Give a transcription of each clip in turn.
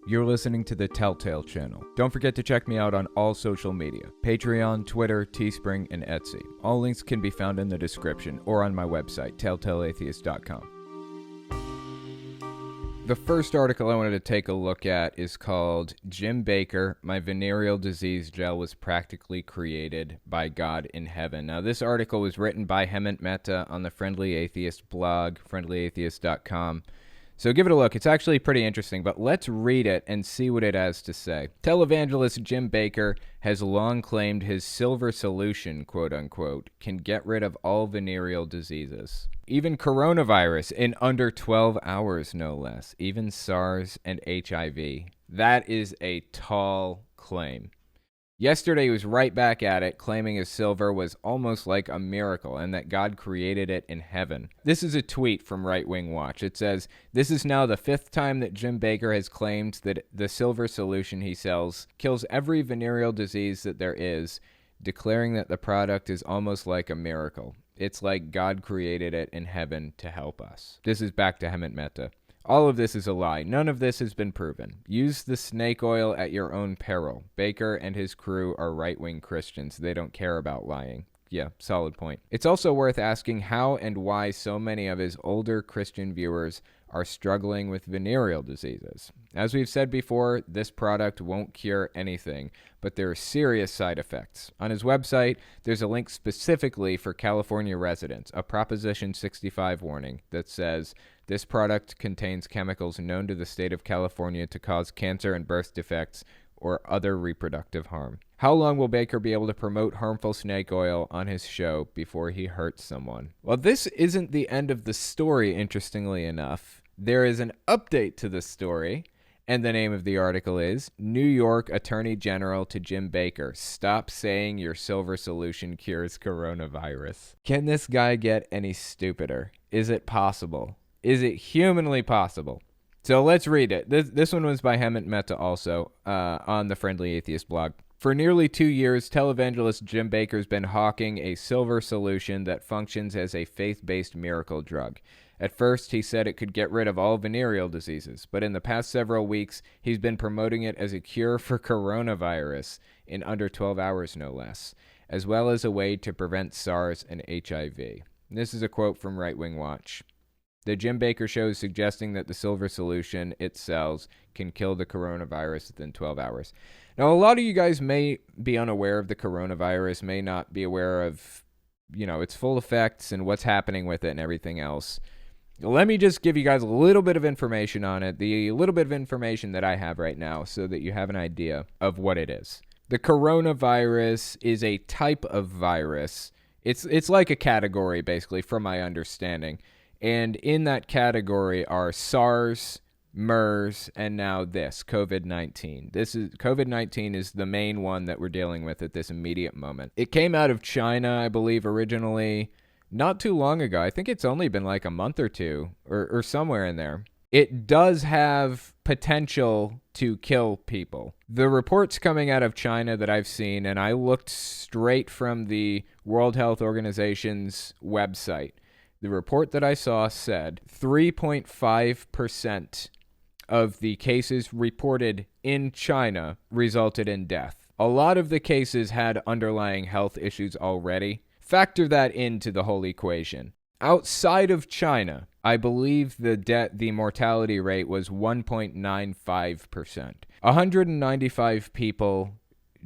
You're listening to the Telltale channel. Don't forget to check me out on all social media: Patreon, Twitter, Teespring, and Etsy. All links can be found in the description or on my website, telltaleatheist.com. The first article I wanted to take a look at is called Jim Bakker, My Venereal Disease Gel Was Practically Created by God in Heaven. Now, this article was written by Hemant Mehta on the Friendly Atheist blog, friendlyatheist.com. So give it a look. It's actually pretty interesting, but let's read it and see what it has to say. Televangelist Jim Bakker has long claimed his silver solution, quote-unquote, can get rid of all venereal diseases. Even coronavirus in under 12 hours, no less. Even SARS and HIV. That is a tall claim. Yesterday, he was right back at it, claiming his silver was almost like a miracle and that God created it in heaven. This is a tweet from Right Wing Watch. It says, "This is now the 5th time that Jim Bakker has claimed that the silver solution he sells kills every venereal disease that there is, declaring that the product is almost like a miracle. It's like God created it in heaven to help us." This is back to Hemant Mehta. "All of this is a lie. None of this has been proven. Use the snake oil at your own peril. Bakker and his crew are right-wing Christians. They don't care about lying." Yeah, solid point. It's also worth asking how and why so many of his older Christian viewers are struggling with venereal diseases. As we've said before, this product won't cure anything, but there are serious side effects. On his website, there's a link specifically for California residents, a Proposition 65 warning that says, "This product contains chemicals known to the state of California to cause cancer and birth defects or other reproductive harm." How long will Bakker be able to promote harmful snake oil on his show before he hurts someone? Well, this isn't the end of the story, interestingly enough. There is an update to the story, and the name of the article is New York Attorney General to Jim Bakker, "Stop saying your silver solution cures coronavirus." Can this guy get any stupider? Is it possible? Is it humanly possible? So let's read it. This one was by Hemant Mehta also on the Friendly Atheist blog. "For nearly 2 years, televangelist Jim Bakker's been hawking a silver solution that functions as a faith-based miracle drug. At first, he said it could get rid of all venereal diseases, but in the past several weeks, he's been promoting it as a cure for coronavirus in under 12 hours, no less, as well as a way to prevent SARS and HIV. This is a quote from Right Wing Watch. "The Jim Bakker show is suggesting that the silver solution it sells can kill the coronavirus within 12 hours. Now, a lot of you guys may be unaware of the coronavirus, may not be aware of, its full effects and what's happening with it and everything else. Let me just give you guys a little bit of information on it, the little bit of information that I have right now so that you have an idea of what it is. The coronavirus is a type of virus. It's like a category, basically, from my understanding. And in that category are SARS, MERS, and now this, COVID-19. COVID-19 is the main one that we're dealing with at this immediate moment. It came out of China, I believe, originally, not too long ago. I think it's only been like a month or two, or somewhere in there. It does have potential to kill people. The reports coming out of China that I've seen, and I looked straight from the World Health Organization's website, the report that I saw said 3.5% of the cases reported in China resulted in death. A lot of the cases had underlying health issues already. Factor that into the whole equation. Outside of China, I believe the mortality rate was 1.95%. 195 people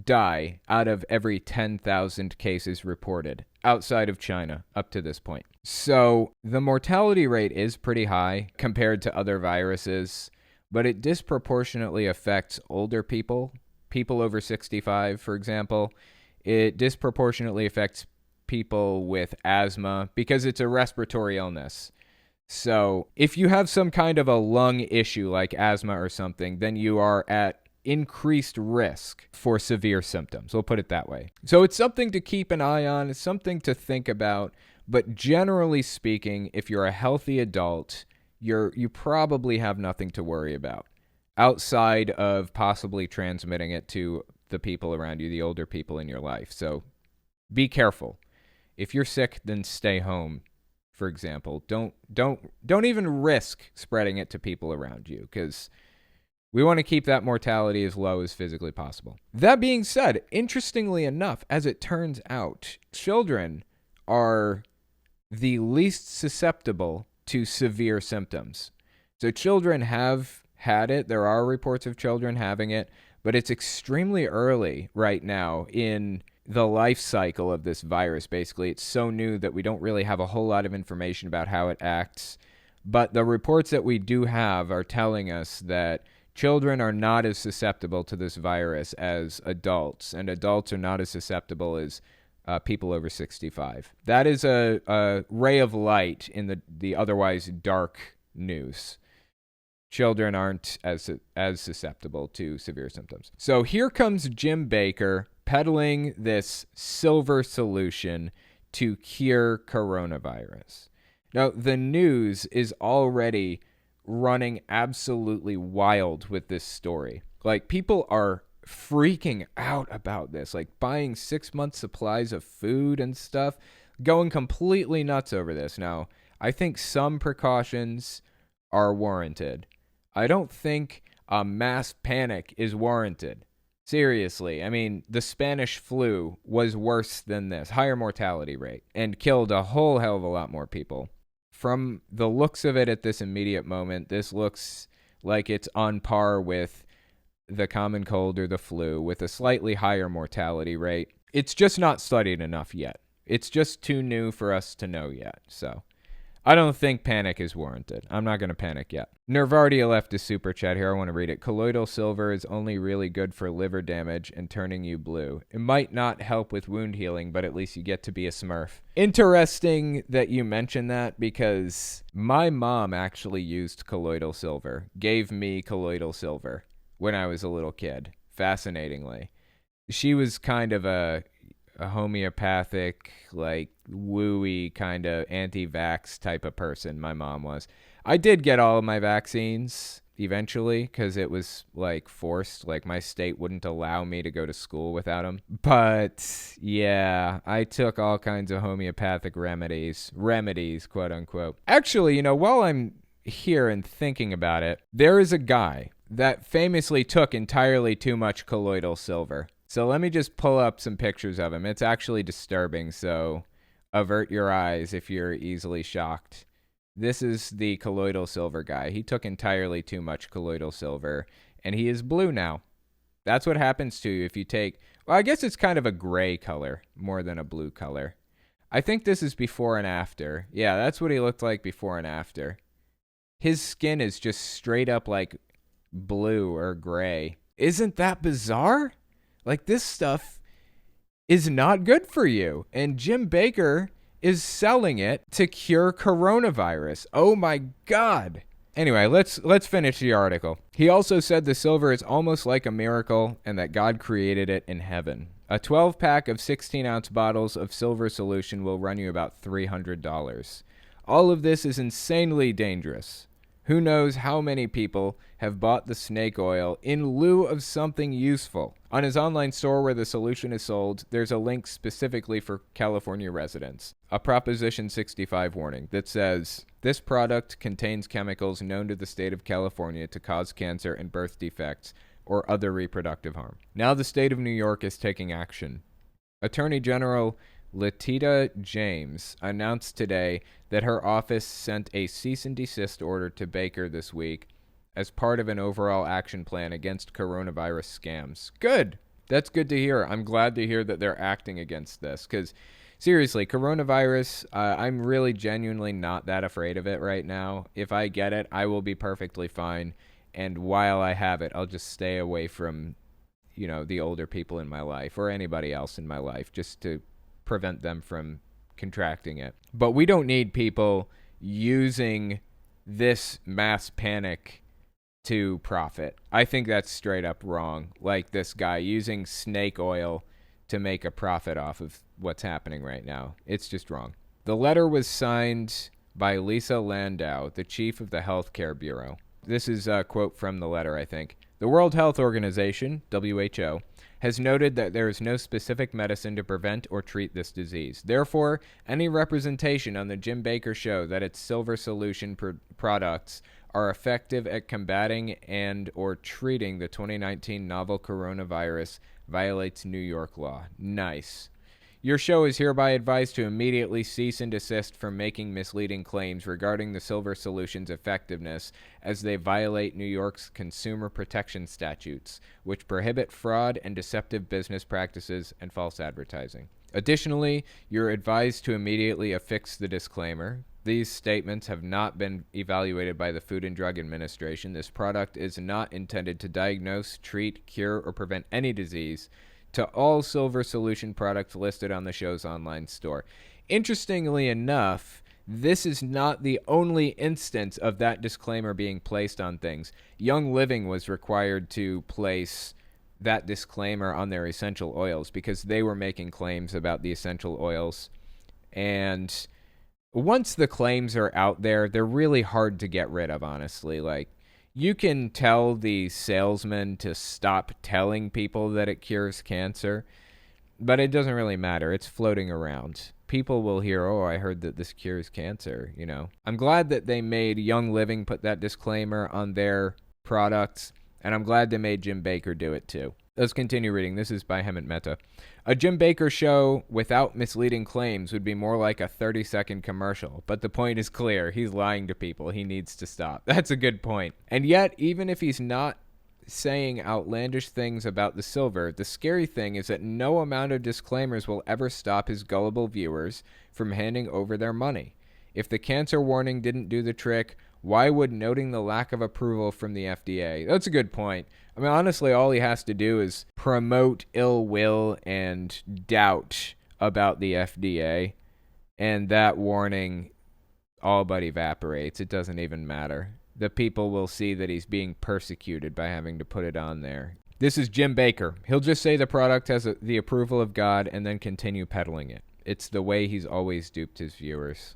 die out of every 10,000 cases reported outside of China up to this point. So the mortality rate is pretty high compared to other viruses, but it disproportionately affects older people, people over 65, for example. It disproportionately affects people with asthma because it's a respiratory illness. So if you have some kind of a lung issue like asthma or something, then you are at increased risk for severe symptoms. We'll put it that way. So it's something to keep an eye on. It's something to think about. But generally speaking, if you're a healthy adult, you probably have nothing to worry about outside of possibly transmitting it to the people around you, the older people in your life. So be careful. If you're sick, then stay home. For example, don't even risk spreading it to people around you, because We want to keep that mortality as low as physically possible. That being said, interestingly enough, as it turns out, children are the least susceptible to severe symptoms. So children have had it. There are reports of children having it, but it's extremely early right now in the life cycle of this virus. Basically, it's so new that we don't really have a whole lot of information about how it acts. But the reports that we do have are telling us that children are not as susceptible to this virus as adults, and adults are not as susceptible as people over 65. That is a ray of light in the otherwise dark news. Children aren't as susceptible to severe symptoms. So here comes Jim Bakker peddling this silver solution to cure coronavirus. Now, the news is already running absolutely wild with this story. Like, people are freaking out about this, like buying 6 months supplies of food and stuff, going completely nuts over this. Now, I think some precautions are warranted. I don't think a mass panic is warranted. Seriously, I mean, the Spanish flu was worse than this, higher mortality rate, and killed a whole hell of a lot more people. From the looks of it at this immediate moment, this looks like it's on par with the common cold or the flu, with a slightly higher mortality rate. It's just not studied enough yet. It's just too new for us to know yet. So I don't think panic is warranted. I'm not going to panic yet. Nervardia left a super chat here. I want to read it. Colloidal silver is only really good for liver damage and turning you blue. It might not help with wound healing, but at least you get to be a Smurf. Interesting that you mentioned that, because my mom actually used colloidal silver, gave me colloidal silver when I was a little kid, fascinatingly. She was kind of a homeopathic, like wooey kind of anti-vax type of person, my mom was. I did get all of my vaccines eventually because it was like forced. Like, my state wouldn't allow me to go to school without them. But yeah, I took all kinds of homeopathic remedies, quote unquote. Actually, while I'm here and thinking about it, there is a guy that famously took entirely too much colloidal silver. So let me just pull up some pictures of him. It's actually disturbing, so avert your eyes if you're easily shocked. This is the colloidal silver guy. He took entirely too much colloidal silver, and he is blue now. That's what happens to you if you take... Well, I guess it's kind of a gray color more than a blue color. I think this is before and after. Yeah, that's what he looked like before and after. His skin is just straight up like blue or gray. Isn't that bizarre? Like, this stuff is not good for you. And Jim Bakker is selling it to cure coronavirus. Oh my God. Anyway, let's finish the article. He also said the silver is almost like a miracle and that God created it in heaven. A 12-pack of 16-ounce bottles of silver solution will run you about $300. All of this is insanely dangerous. Who knows how many people have bought the snake oil in lieu of something useful. On his online store where the solution is sold, there's a link specifically for California residents. A Proposition 65 warning that says, this product contains chemicals known to the state of California to cause cancer and birth defects or other reproductive harm. Now the state of New York is taking action. Attorney General Letitia James announced today that her office sent a cease and desist order to Bakker this week as part of an overall action plan against coronavirus scams. Good. That's good to hear. I'm glad to hear that they're acting against this because, seriously, coronavirus, I'm really genuinely not that afraid of it right now. If I get it, I will be perfectly fine. And while I have it, I'll just stay away from, the older people in my life or anybody else in my life just to prevent them from contracting it. But we don't need people using this mass panic to profit. I think that's straight up wrong. Like this guy using snake oil to make a profit off of what's happening right now. It's just wrong. The letter was signed by Lisa Landau, the chief of the Healthcare Bureau. This is a quote from the letter, I think. The World Health Organization, WHO, has noted that there is no specific medicine to prevent or treat this disease. Therefore, any representation on the Jim Bakker show that its silver solution products are effective at combating and or treating the 2019 novel coronavirus violates New York law. Nice. Your show is hereby advised to immediately cease and desist from making misleading claims regarding the Silver Solution's effectiveness, as they violate New York's consumer protection statutes, which prohibit fraud and deceptive business practices and false advertising. Additionally, you're advised to immediately affix the disclaimer. These statements have not been evaluated by the Food and Drug Administration. This product is not intended to diagnose, treat, cure, or prevent any disease. To all Silver Solution products listed on the show's online store. Interestingly enough, this is not the only instance of that disclaimer being placed on things. Young Living was required to place that disclaimer on their essential oils because they were making claims about the essential oils. And once the claims are out there, they're really hard to get rid of, honestly. Like, you can tell the salesman to stop telling people that it cures cancer, but it doesn't really matter. It's floating around. People will hear, oh, I heard that this cures cancer, you know. I'm glad that they made Young Living put that disclaimer on their products, and I'm glad they made Jim Bakker do it too. Let's continue reading. This is by Hemant Mehta. A Jim Bakker show without misleading claims would be more like a 30-second commercial, but the point is clear. He's lying to people. He needs to stop. That's a good point. And yet, even if he's not saying outlandish things about the silver, the scary thing is that no amount of disclaimers will ever stop his gullible viewers from handing over their money. If the cancer warning didn't do the trick, why would noting the lack of approval from the FDA? That's a good point. I mean, honestly, all he has to do is promote ill will and doubt about the FDA, and that warning all but evaporates. It doesn't even matter. The people will see that he's being persecuted by having to put it on there. This is Jim Bakker. He'll just say the product has the approval of God and then continue peddling it. It's the way he's always duped his viewers.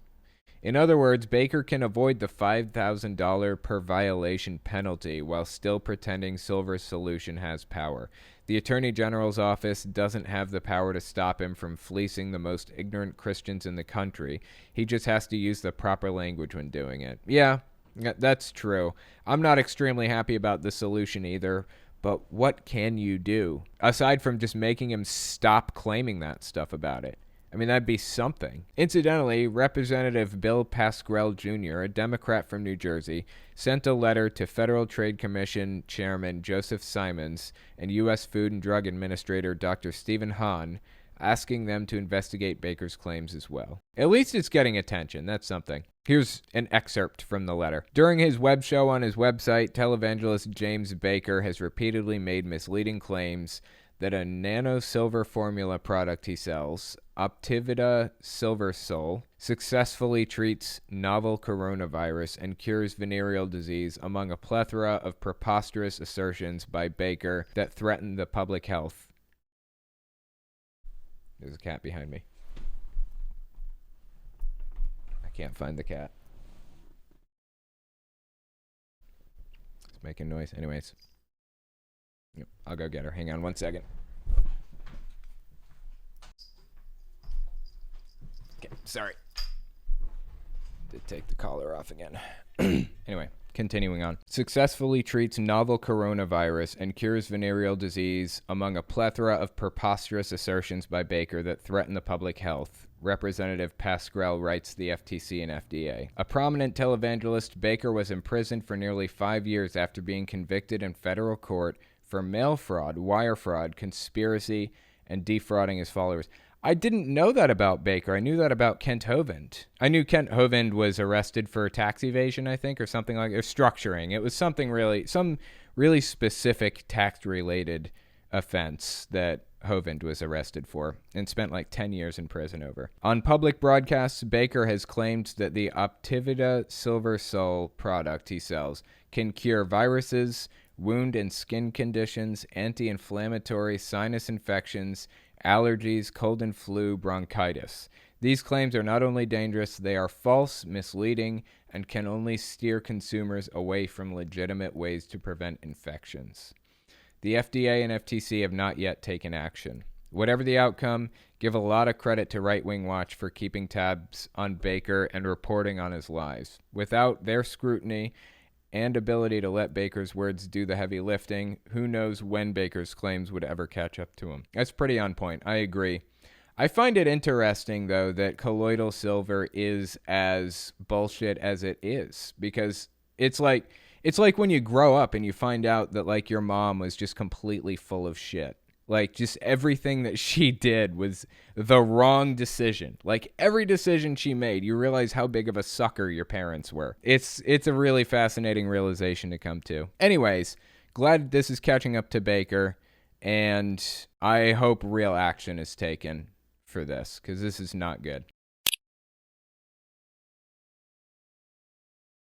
In other words, Bakker can avoid the $5,000 per violation penalty while still pretending Silver Solution has power. The Attorney General's office doesn't have the power to stop him from fleecing the most ignorant Christians in the country. He just has to use the proper language when doing it. Yeah, that's true. I'm not extremely happy about the solution either, but what can you do? Aside from just making him stop claiming that stuff about it. I mean, that'd be something. Incidentally, Representative Bill Pascrell Jr., a Democrat from New Jersey, sent a letter to Federal Trade Commission Chairman Joseph Simons and U.S. Food and Drug Administrator Dr. Stephen Hahn, asking them to investigate Bakker's claims as well. At least it's getting attention. That's something. Here's an excerpt from the letter. During his web show on his website, televangelist James Bakker has repeatedly made misleading claims that a nano-silver formula product he sells, Optivida Silver Sol, successfully treats novel coronavirus and cures venereal disease, among a plethora of preposterous assertions by Bakker that threaten the public health. There's a cat behind me. I can't find the cat. It's making noise. Anyways. I'll go get her. Hang on one second. Okay, sorry. Did take the collar off again. Anyway, continuing on. Successfully treats novel coronavirus and cures venereal disease, among a plethora of preposterous assertions by Bakker that threaten the public health. Representative Pascrell writes the FTC and FDA. A prominent televangelist, Bakker was imprisoned for nearly 5 years after being convicted in federal court for mail fraud, wire fraud, conspiracy, and defrauding his followers. I didn't know that about Bakker. I knew that about Kent Hovind. I knew Kent Hovind was arrested for tax evasion, I think, or something like or structuring. It was some really specific tax-related offense that Hovind was arrested for and spent like 10 years in prison over. On public broadcasts, Bakker has claimed that the Optivida Silver Sol product he sells can cure viruses, wound and skin conditions, anti-inflammatory sinus infections, allergies, cold and flu, bronchitis. These claims are not only dangerous, they are false, misleading, and can only steer consumers away from legitimate ways to prevent infections. The FDA and FTC have not yet taken action. Whatever the outcome, give a lot of credit to Right Wing Watch for keeping tabs on Bakker and reporting on his lies. Without their scrutiny and ability to let Bakker's words do the heavy lifting. Who knows when Bakker's claims would ever catch up to him? That's pretty on point. I agree. I find it interesting, though, that colloidal silver is as bullshit as it is, because it's like when you grow up and you find out that like your mom was just completely full of shit. Like just everything that she did was the wrong decision. Like every decision she made, you realize how big of a sucker your parents were. It's a really fascinating realization to come to. Anyways, glad this is catching up to Bakker, and I hope real action is taken for this, because this is not good.